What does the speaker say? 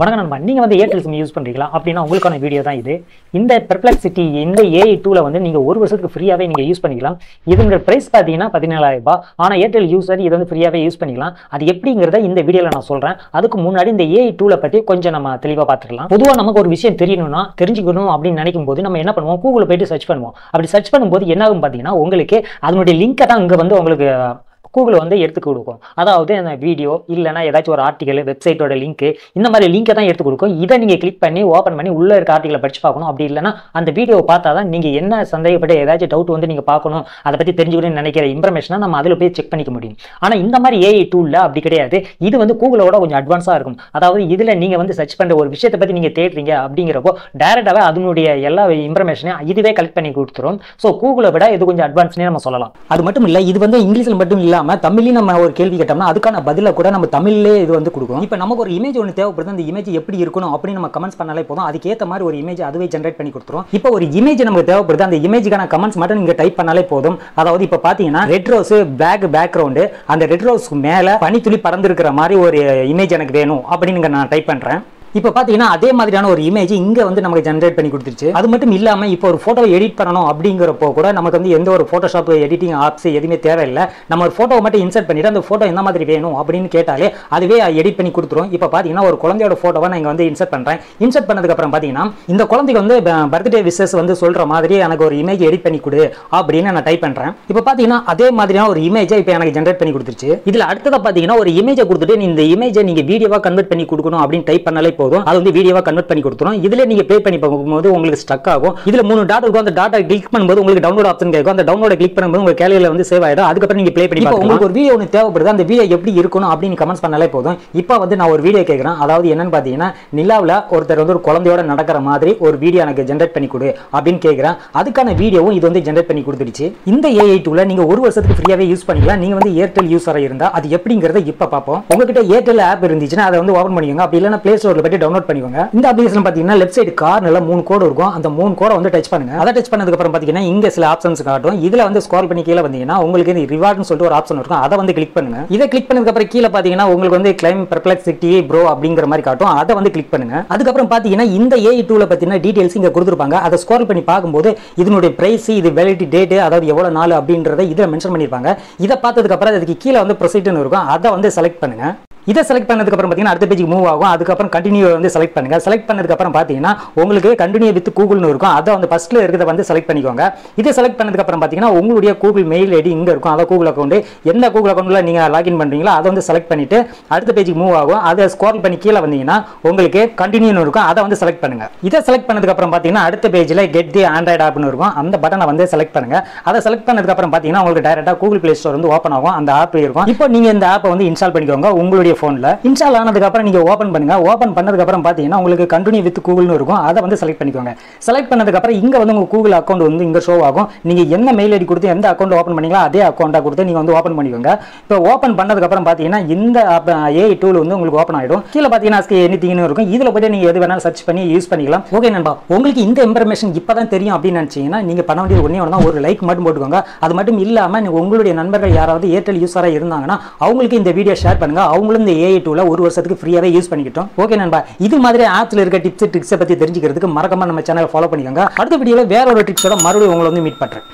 வணக்கம் நண்பா, நீங்கள் வந்து ஏர்டெல் சிம் யூஸ் பண்ணுறீங்களா அப்படின்னா உங்களுக்கான வீடியோ தான் இது. இந்த பெர்ப்ளெக்சிட்டி இந்த AI டூவில் வந்து நீங்கள் ஒரு வருஷத்துக்கு ஃப்ரீயாகவே நீங்கள் யூஸ் பண்ணிக்கலாம். இதோட ப்ரைஸ் பார்த்தீங்கன்னா 17,000 ரூபாய். ஆனால் ஏர்டெல் யூஸர் இது வந்து ஃப்ரீயாகவே யூஸ் பண்ணிக்கலாம். அது எப்படிங்கிறத இந்த வீடியோவில் நான் சொல்கிறேன். அதுக்கு முன்னாடி இந்த AI டூவில் பற்றி கொஞ்சம் நம்ம தெளிவாக பார்த்துக்கலாம். பொதுவாக நமக்கு ஒரு விஷயம் தெரிஞ்சுக்கணும் அப்படின்னு நினைக்கும் போது நம்ம என்ன பண்ணுவோம், கூகுளில் போயிட்டு சர்ச் பண்ணுவோம். அப்படி சர்ச் பண்ணும்போது என்ன ஆகும் பார்த்தீங்கன்னா, உங்களுக்கு அதனுடைய லிங்கை தான் இங்கே வந்து உங்களுக்கு கூகுள் வந்து எடுத்து கொடுக்கும். அதாவது அந்த வீடியோ இல்லைனா ஏதாச்சும் ஒரு ஆர்டிகல், வெப்சைட்டோட லிங்க், இந்த மாதிரி லிங்கை தான் எடுத்து கொடுக்கும். இதை நீங்கள் கிளிக் பண்ணி ஓப்பன் பண்ணி உள்ளே இருக்க ஆர்டிகலை படிச்சு பார்க்கணும். அப்படி இல்லைனா அந்த வீடியோவை பார்த்தா தான் நீங்கள் என்ன சந்தேகப்பட்ட ஏதாச்சும் டவுட் வந்து நீங்கள் பார்க்கணும், அதை பற்றி தெரிஞ்சுக்கணும்னு நினைக்கிற இன்ஃபர்மேஷனை நம்ம அதில் போய் செக் பண்ணிக்க முடியும். ஆனால் இந்த மாதிரி AI டூலில் அப்படி கிடையாது. இது வந்து கூகுளோட கொஞ்சம் அட்வான்ஸாக இருக்கும். அதாவது இதில் நீங்கள் வந்து சர்ச் பண்ணுற ஒரு விஷயத்தை பற்றி நீங்கள் தேடுறீங்க அப்படிங்கிறப்போ டேரெக்டாகவே அதனுடைய எல்லா இன்ஃபர்மேஷனையும் இதுவே கலெக்ட் பண்ணி கொடுத்துரும். ஸோ கூகுளை விட இது கொஞ்சம் அட்வான்ஸ்னே நம்ம சொல்லலாம். அது மட்டும் இல்லை, இது வந்து இங்கிலீஷில் மட்டும் இல்லை, தமிழ்லையும் நம்ம ஒரு கேள்வி கேட்டோம்னா அதுக்கான பதில கூட நம்ம தமிழ்லே இது வந்து கொடுக்கும். இப்போ நமக்கு ஒரு இமேஜ் ஒன்று தேவைப்படுது, அந்த இமேஜ் எப்படி இருக்கணும் அப்படின்னு நம்ம கமெண்ட்ஸ் பண்ணாலே போதும், அதுக்கேற்ற மாதிரி ஒரு இமேஜ் அதுவே ஜென்ரேட் பண்ணி கொடுத்துரும். இப்போ ஒரு இமேஜ் நமக்கு தேவைப்படுது, அந்த இமேஜுக்கான கமெண்ட்ஸ் மட்டும் நீங்க டைப் பண்ணாலே போதும். அதாவது இப்போ பாத்தீங்கன்னா ரெட் ரோஸ் பேக்ரவுண்டு, அந்த ரெட் ரோஸ் மேல பனித்துளி பறந்துருக்கிற மாதிரி ஒரு இமேஜ் எனக்கு வேணும் அப்படின்னு நான் டைப் பண்றேன். இப்போ பார்த்தீங்கன்னா அதே மாதிரியான ஒரு இமேஜ் இங்கே வந்து நமக்கு ஜென்ரேட் பண்ணி கொடுத்துருச்சு. அது மட்டும் இல்லாமல் இப்போ ஒரு ஃபோட்டோவை எடிட் பண்ணணும் அப்படிங்கிறப்போ கூட நமக்கு வந்து எந்த ஒரு ஃபோட்டோஷாப் எடிட்டிங் ஆப்ஸ் எதுவுமே தேவையில்லை. நம்ம ஒரு ஃபோட்டோவை மட்டும் இன்சர்ட் பண்ணிட்டு அந்த ஃபோட்டோ எந்த மாதிரி வேணும் அப்படின்னு கேட்டாலே அதுவே எடிட் பண்ணி கொடுத்துரும். இப்போ பார்த்தீங்கன்னா ஒரு குழந்தையோட ஃபோட்டோவை நான் இங்கே வந்து இன்சர்ட் பண்ணுறேன். இன்சர்ட் பண்ணதுக்கப்புறம் பார்த்தீங்கன்னா இந்த குழந்தைக்கு வந்து பர்த்டே விஷஸ் வந்து சொல்கிற மாதிரி எனக்கு ஒரு இமேஜ் எடிட் பண்ணி கொடு அப்படின்னு நான் டைப் பண்ணுறேன். இப்போ பார்த்தீங்கன்னா அதே மாதிரியான ஒரு இமேஜை இப்போ எனக்கு ஜென்ரேட் பண்ணி கொடுத்துருச்சு. இதில் அடுத்ததாக பார்த்தீங்கன்னா ஒரு இமேஜை கொடுத்துட்டு இந்த இமேஜை நீங்கள் வீடியோவாக கன்வெர்ட் பண்ணி கொடுக்கணும் அப்படின்னு டைப் பண்ணாலே போதும், அது வந்து வீடியோவா கன்வெர்ட் பண்ணி கொடுத்துரும். இதுல நீங்க ப்ளே பண்ணி பார்க்கும்போது உங்களுக்கு ஸ்டக் ஆகும். இதுல 3 டாட் இருக்கும். அந்த டாட்டை கிளிக் பண்ணும்போது உங்களுக்கு டவுன்லோட் ஆப்ஷன் கேட்கும். அந்த டவுன்லோட கிளிக் பண்ணும்போது உங்க கேலரியில வந்து சேவ் ஆயிடும். அதுக்கப்புறம் நீங்க ப்ளே பண்ணி பார்க்கலாம். உங்களுக்கு ஒரு வீடியோ ஒன்று தேவைப்படுது, அந்த வீடியோ எப்படி இருக்கணும் அப்படின்னு கமெண்ட்ஸ் பண்ணாலே போதும். இப்போ வந்து நான் ஒரு வீடியோ கேட்கறேன். அதாவது என்னன்னு பாத்தீங்கன்னா, நிலாவில் ஒருத்தர் வந்து ஒரு குழந்தையோட நடக்கிற மாதிரி ஒரு வீடியோ எனக்கு ஜென்ரேட் பண்ணி கொடு அப்படின்னு கேட்கறேன். அதுக்கான வீடியோவும் இது வந்து ஜென்ரேட் பண்ணி கொடுத்துருச்சு. இந்த AI டூல நீங்க ஒரு வருஷத்துக்கு ஃப்ரீயாவே யூஸ் பண்ணிக்கலாம். நீங்க வந்து ஏர்டெல் யூஸரா இருந்தா அது எப்படிங்கறத இப்ப பார்ப்போம். உங்ககிட்ட ஏர்டெல் ஆப் இருந்துச்சுன்னா அதை வந்து ஓபன் பண்ணிக்கோங்க. அப்படி இல்லைன்னா பிளே ஸ்டோர்ல போய் டவுன்லோட் பண்ணிக்கோங்க. இந்த அப்ளிகேஷன் பாத்தீங்கன்னா லெஃப்ட் சைடு கார்னர்ல 3 கோடு இருக்கும். அந்த 3 கோடை வந்து டச் பண்ணுங்க. அதை டச் பண்ணதுக்கு அப்புறம் பாத்தீங்கன்னா இங்க சில ஆப்ஷன்ஸ் காட்டும். இதுல வந்து ஸ்க்ரால் பண்ணி கீழ வந்தீங்கன்னா உங்களுக்கு இந்த ரிவார்ட்னு சொல்லிட்டு ஒரு ஆப்ஷன் இருக்கும். அதை வந்து கிளிக் பண்ணுங்க. இதை கிளிக் பண்ணதுக்கு அப்புறம் கீழ பாத்தீங்கன்னா உங்களுக்கு வந்து கிளைம் பெர்ப்ளெக்சிட்டி ப்ரோ அப்படிங்கிற மாதிரி காட்டும். அதை வந்து கிளிக் பண்ணுங்க. அதுக்கப்புறம் பாத்தீங்கன்னா இந்த AI டூல பாத்தீங்கன்னா டீடைல்ஸ் இங்க கொடுத்திருப்பாங்க. அதை ஸ்க்ரால் பண்ணி பார்க்கும்போது இதனுடைய பிரைஸ், இது வேலிடிட்டி டேட், அதாவது எவ்வளவு நாள் அப்படின்றத இதுல மென்ஷன் பண்ணிருப்பாங்க. இதை பார்த்ததுக்கு அப்புறம் அதுக்கு கீழ வந்து ப்ரொசீஜர்னு இருக்கும். அதை வந்து செலக்ட் பண்ணுங்க. இதை செலக்ட் பண்ணதுக்கு அப்புறம் பார்த்தீங்கன்னா அடுத்த பேஜுக்கு மூவ் ஆகும். அதுக்கப்புறம் கண்டினியூ வந்து செலக்ட் பண்ணுங்க. செலக்ட் பண்ணதுக்கு அப்புறம் பார்த்தீங்கன்னா உங்களுக்கு கண்டினியூ வித் கூகுள்னு இருக்கும். அதை வந்து ஃபர்ஸ்ட்ல இருக்கிறத வந்து செலக்ட் பண்ணிக்கோங்க. இதை செலக்ட் பண்ணதுக்கு அப்புறம் பார்த்தீங்கன்னா உங்களுடைய கூகுள் மெயில் ஐடி இங்க இருக்கும். அத கூகுள் அக்கௌண்ட், எந்த கூகுள் அக்கௌண்ட்ல நீங்க லாகின் பண்றீங்களோ அதை வந்து செலக்ட் பண்ணிட்டு அடுத்த பேஜுக்கு மூவ் ஆகும். அதை ஸ்க்ரால் பண்ணி கீழே வந்தீங்கன்னா உங்களுக்கு கண்டினியூன்னு இருக்கும். அதை வந்து செலக்ட் பண்ணுங்க. இதை செலக்ட் பண்ணதுக்கு அப்புறம் பார்த்தீங்கன்னா அடுத்த பேஜ்ல கெட் தி ஆண்ட்ராய்டு ஆப்னு இருக்கும். அந்த பட்டனை வந்து செலக்ட் பண்ணுங்க. அதை செலக்ட் பண்ணதுக்கு அப்புறம் பார்த்தீங்கன்னா உங்களுக்கு டைரக்டா கூகுள் பிளே ஸ்டோர் வந்து ஓபன் ஆகும். அந்த ஆப் இருக்கும். இப்போ நீங்க இந்த ஆப்பை வந்து இன்ஸ்டால் பண்ணிக்கோங்க உங்களுடைய போன்ல. இன்ஸ்டால் ஆனதுக்கு அப்புறம் நீங்க ஓபன் பண்ணுங்க. ஓபன் பண்ணதுக்கு அப்புறம் பாத்தீங்கன்னா உங்களுக்கு கண்டினியூ வித் கூகுள்னு இருக்கும். அதை வந்து செலக்ட் பண்ணிக்கோங்க. செலக்ட் பண்ணதுக்கு அப்புறம் இங்க வந்து உங்க கூகுள் அக்கௌண்ட் வந்து இங்க ஷோ ஆகும். நீங்க என்ன மெயில் ஐடி கொடுத்து எந்த அக்கௌண்ட் ஓபன் பண்ணீங்களோ அதே அக்கௌண்ட்டா கொடுத்து நீங்க வந்து ஓபன் பண்ணிக்கோங்க. இப்போ ஓபன் பண்ணதுக்கு அப்புறம் பாத்தீங்கன்னா இந்த AI டூல் வந்து உங்களுக்கு ஓபன் ஆயிடும். கீழ பாத்தீங்கன்னா ask anything இருக்கும். இதுல போய் நீங்க எது வேணாலும் சர்ச் பண்ணி யூஸ் பண்ணிக்கலாம். ஓகே நண்பா, உங்களுக்கு இந்த இன்ஃபர்மேஷன் இப்பதான் தெரியும் அப்படின்னு நினைச்சீங்கன்னா நீங்க பண்ண வேண்டியது ஒண்ணே ஒண்ணு தான், ஒரு லைக் மட்டும் போட்டுக்கோங்க. அது மட்டும் இல்லாம உங்களுடைய நண்பர்கள் யாராவது ஏர்டெல் யூஸரா இருந்தாங்கன்னா அவங்களுக்கு இந்த வீடியோ ஷேர் பண்ணுங்க. அவங்களும் இந்த AI டூல ஒரு வருஷத்துக்கு ஃப்ரீயாவே யூஸ் பண்ணிக்கிட்டோம். ஓகே நண்பா, இது மாதிரி ஆப்ஸ்ல இருக்க டிப்ஸ் ட்ரிக்ஸை பத்தி தெரிஞ்சுக்கிறதுக்கு மறக்காம நம்ம சேனலை ஃபாலோ பண்ணிக்கோங்க. அடுத்த வீடியோல வேற ஒரு டிப்ஸோட மறுபடியும் உங்களை வந்து மீட் பண்றேன்.